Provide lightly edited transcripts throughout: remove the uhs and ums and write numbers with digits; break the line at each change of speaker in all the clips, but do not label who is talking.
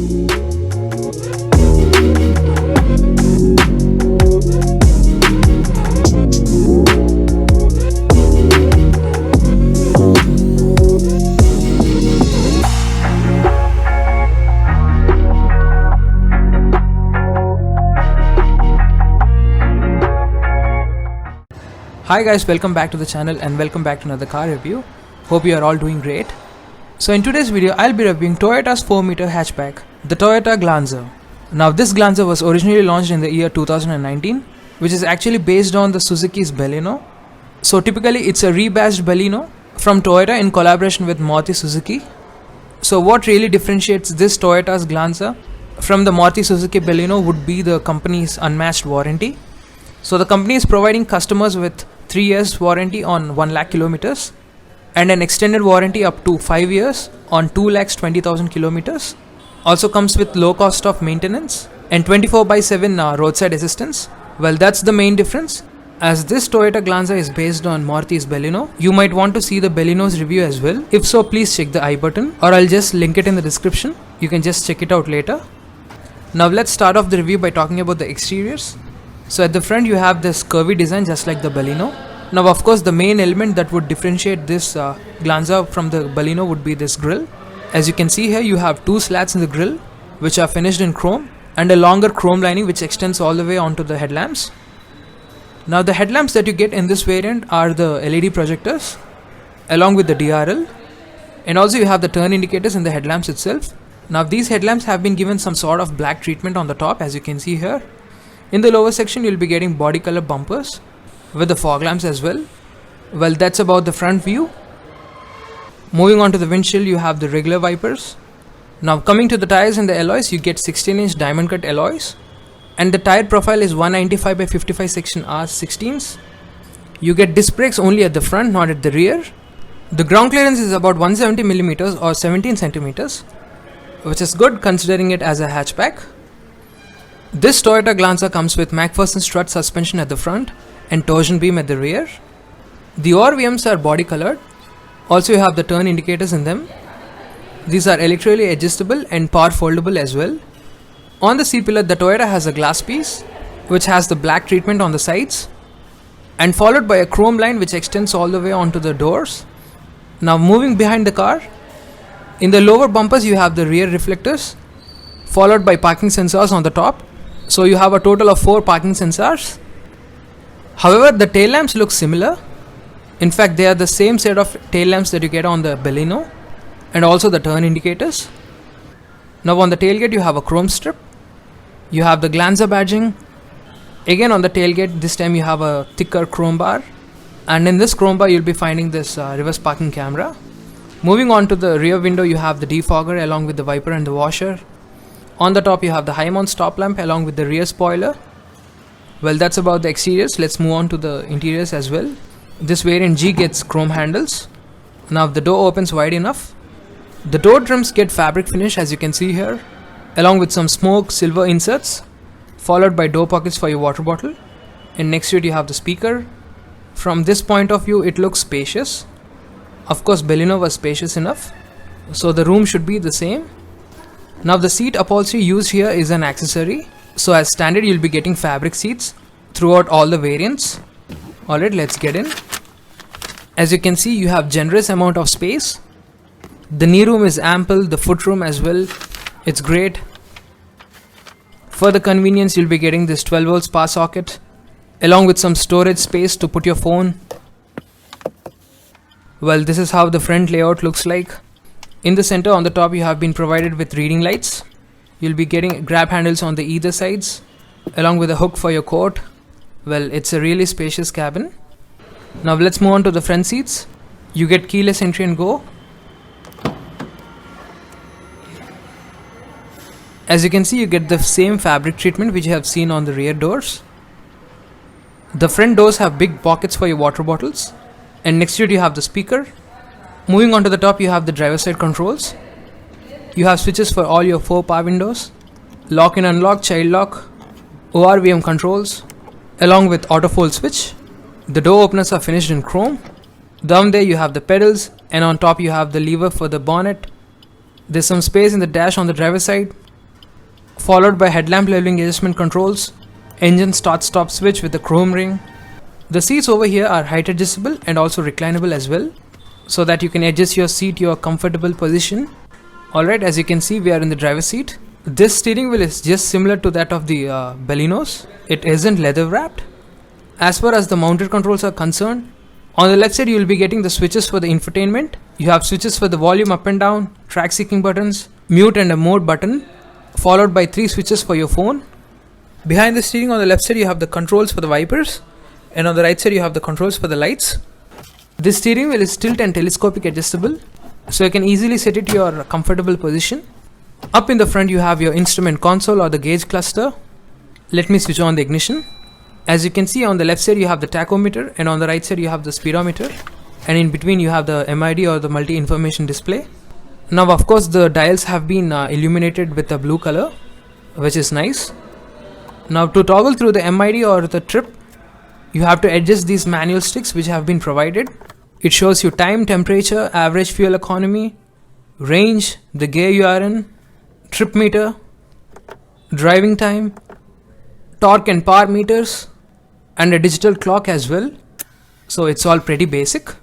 Hi guys, welcome back to the channel and welcome back to another car review. Hope you are all doing great. So in today's video, I'll be reviewing Toyota's 4-meter hatchback, the Toyota Glanza. Now this Glanza was originally launched in the year 2019, which is actually based on the Suzuki's Baleno. So typically it's a rebadged Baleno from Toyota in collaboration with Maruti Suzuki. So what really differentiates this Toyota's Glanza from the Maruti Suzuki Baleno would be the company's unmatched warranty. So the company is providing customers with 3 years warranty on 1 lakh kilometers and an extended warranty up to 5 years on 2,20,000 kilometers. Also comes with low cost of maintenance and 24/7 roadside assistance. Well, that's the main difference. As this Toyota Glanza is based on Maruti's Baleno, you might want to see the Baleno's review as well. If so, please check the I button or I'll just link it in the description. You can just check it out later. Now let's start off the review by talking about the exteriors. So at the front you have this curvy design just like the Baleno. Now of course the main element that would differentiate this Glanza from the Baleno would be this grille. As you can see here, you have 2 slats in the grille which are finished in chrome and a longer chrome lining which extends all the way onto the headlamps. Now the headlamps that you get in this variant are the LED projectors along with the DRL, and also you have the turn indicators in the headlamps itself. Now these headlamps have been given some sort of black treatment on the top, as you can see here. In the lower section you'll be getting body color bumpers with the fog lamps as well. Well, that's about the front view. Moving on to the windshield, you have the regular wipers. Now coming to the tires and the alloys, you get 16-inch diamond cut alloys and the tire profile is 195/55 section R16s. You get disc brakes only at the front, not at the rear. The ground clearance is about 170 millimeters or 17 centimeters, which is good considering it as a hatchback. This Toyota Glanza comes with McPherson strut suspension at the front and torsion beam at the rear. The ORVMs are body colored. Also you have the turn indicators in them. These are electrically adjustable and power foldable as well. On the C-pillar, the Toyota has a glass piece which has the black treatment on the sides and followed by a chrome line which extends all the way onto the doors. Now moving behind the car, in the lower bumpers you have the rear reflectors followed by parking sensors on the top. So you have a total of 4 parking sensors. However, the tail lamps look similar. In fact, they are the same set of tail lamps that you get on the Baleno, and also the turn indicators. Now on the tailgate you have a chrome strip. You have the Glanza badging. Again on the tailgate, this time you have a thicker chrome bar, and in this chrome bar you'll be finding this reverse parking camera. Moving on to the rear window, you have the defogger along with the wiper and the washer. On the top you have the high mount stop lamp along with the rear spoiler. Well, that's about the exteriors. Let's move on to the interiors as well. This variant G gets chrome handles. Now the door opens wide enough. The door trims get fabric finish, as you can see here, along with some smoke silver inserts, followed by door pockets for your water bottle. And next to it you have the speaker. From this point of view it looks spacious. Of course Baleno was spacious enough, so the room should be the same. Now the seat upholstery used here is an accessory, so as standard you'll be getting fabric seats throughout all the variants. Alright, let's get in. As you can see, you have generous amount of space. The knee room is ample, the foot room as well, it's great. For the convenience you'll be getting this 12 volt power socket along with some storage space to put your phone. Well, this is how the front layout looks like. In the center on the top you have been provided with reading lights. You'll be getting grab handles on the either sides along with a hook for your coat. Well, it's a really spacious cabin. Now let's move on to the front seats. You get keyless entry and go. As you can see, you get the same fabric treatment which you have seen on the rear doors. The front doors have big pockets for your water bottles, and next to it you have the speaker. Moving on to the top, you have the driver side controls. You have switches for all your 4 power windows, lock and unlock, child lock, ORVM controls, along with auto fold switch. The door openers are finished in chrome. Down there you have the pedals, and on top you have the lever for the bonnet. There's some space in the dash on the driver side, followed by headlamp leveling adjustment controls, engine start stop switch with the chrome ring. The seats over here are height adjustable and also reclinable as well, so that you can adjust your seat to your comfortable position. Alright, as you can see, we are in the driver's seat. This steering wheel is just similar to that of the Balenos. It isn't leather wrapped. As far as the mounted controls are concerned, on the left side you will be getting the switches for the infotainment. You have switches for the volume up and down, track seeking buttons, mute and a mode button, followed by 3 switches for your phone. Behind the steering on the left side you have the controls for the wipers, and on the right side you have the controls for the lights. This steering wheel is tilt and telescopic adjustable, so you can easily set it to your comfortable position. Up in the front you have your instrument console or the gauge cluster. Let me switch on the ignition. As you can see, on the left side you have the tachometer, and on the right side you have the speedometer, and in between you have the MID or the multi information display. Now of course the dials have been illuminated with a blue color, which is nice. Now to toggle through the MID or the trip, you have to adjust these manual sticks which have been provided. It shows you time, temperature, average fuel economy, range, the gear you are in, trip meter, driving time, torque and power meters, and a digital clock as well. So it's all pretty basic.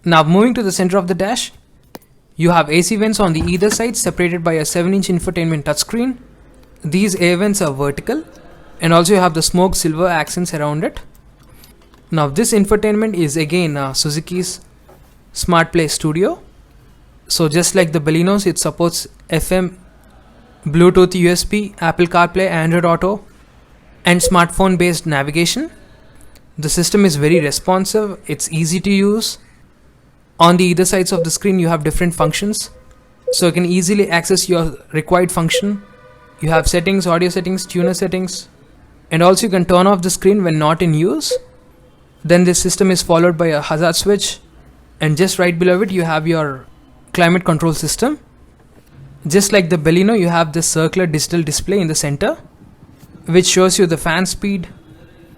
Now moving to the center of the dash, you have AC vents on the either side separated by a 7-inch infotainment touchscreen. These air vents are vertical, and also you have the smoked silver accents around it. Now this infotainment is again Suzuki's Smart Play Studio. So just like the Balenos, it supports FM, Bluetooth, USB, Apple CarPlay, Android Auto, and smartphone based navigation. The system is very responsive, it's easy to use. On the either sides of the screen you have different functions, so you can easily access your required function. You have settings, audio settings, tuner settings, and also you can turn off the screen when not in use. Then this system is followed by a hazard switch, and just right below it you have your climate control system. Just like the Baleno, you have this circular digital display in the center, which shows you the fan speed,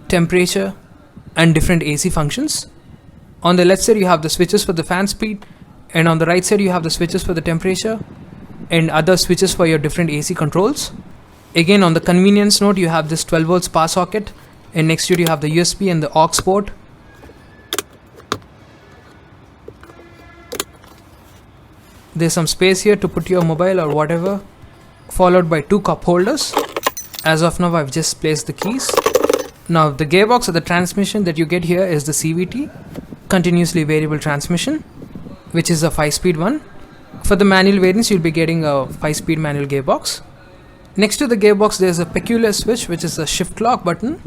temperature, and different AC functions. On the left side you have the switches for the fan speed, and on the right side you have the switches for the temperature and other switches for your different AC controls. Again, on the convenience note, you have this 12 volts power socket, and next to it you have the USB and the aux port. There's some space here to put your mobile or whatever, followed by 2 cup holders. As of now I've just placed the keys. Now the gearbox or the transmission that you get here is the CVT, continuously variable transmission, which is a 5-speed one. For the manual variants you'll be getting a 5-speed manual gearbox. Next to the gearbox there's a peculiar switch which is a shift lock button.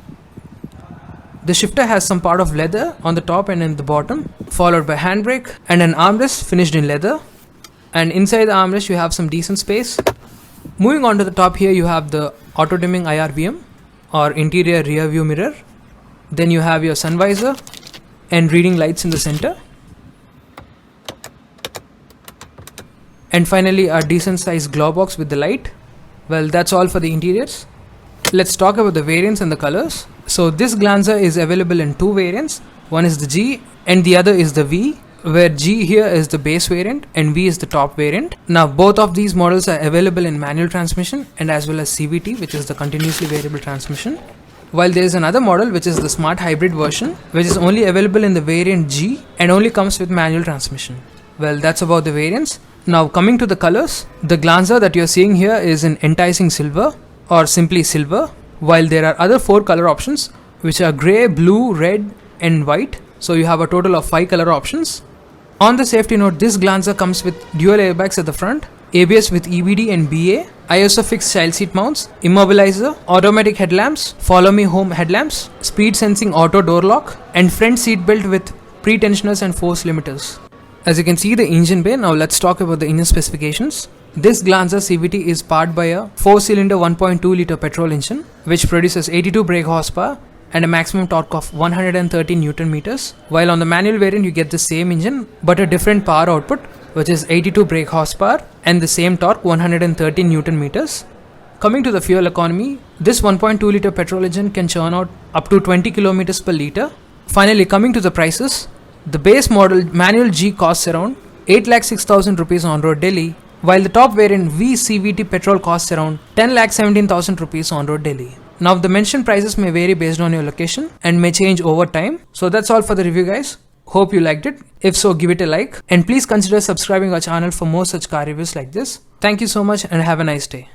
The shifter has some part of leather on the top and in the bottom, followed by handbrake and an armrest finished in leather. And inside the armrest you have some decent space. Moving on to the top here you have the auto dimming IRVM or interior rear view mirror. Then you have your sun visor and reading lights in the center. And finally a decent sized glove box with the light. Well, that's all for the interiors. Let's talk about the variants and the colors. So this Glanza is available in 2 variants. One is the G and the other is the V, where G here is the base variant and V is the top variant. Now both of these models are available in manual transmission and as well as CVT, which is the continuously variable transmission. While there is another model which is the smart hybrid version, which is only available in the variant G and only comes with manual transmission. Well, that's about the variants. Now coming to the colors, the Glanza that you're seeing here is in enticing silver or simply silver, while there are other 4 color options which are grey, blue, red and white. So you have a total of 5 color options. On the safety note, this Glanza comes with dual airbags at the front, ABS with EBD and BA, ISOFIX child seat mounts, immobilizer, automatic headlamps, follow me home headlamps, speed sensing auto door lock, and front seat belt with pre-tensioners and force limiters. As you can see the engine bay. Now let's talk about the engine specifications. This Glanza CVT is powered by a 4-cylinder 1.2 liter petrol engine which produces 82 brake horsepower and a maximum torque of 130 Newton meters, while on the manual variant you get the same engine but a different power output, which is 82 brake horsepower and the same torque 130 Newton meters. Coming to the fuel economy, this 1.2 liter petrol engine can churn out up to 20 kilometers per liter. Finally, coming to the prices, the base model manual G costs around 8,06,000 rupees on road Delhi, while the top variant V CVT petrol costs around 10,17,000 rupees on road daily. Now the mentioned prices may vary based on your location and may change over time. So that's all for the review, guys. Hope you liked it. If so, give it a like and please consider subscribing our channel for more such car reviews like this. Thank you so much and have a nice day.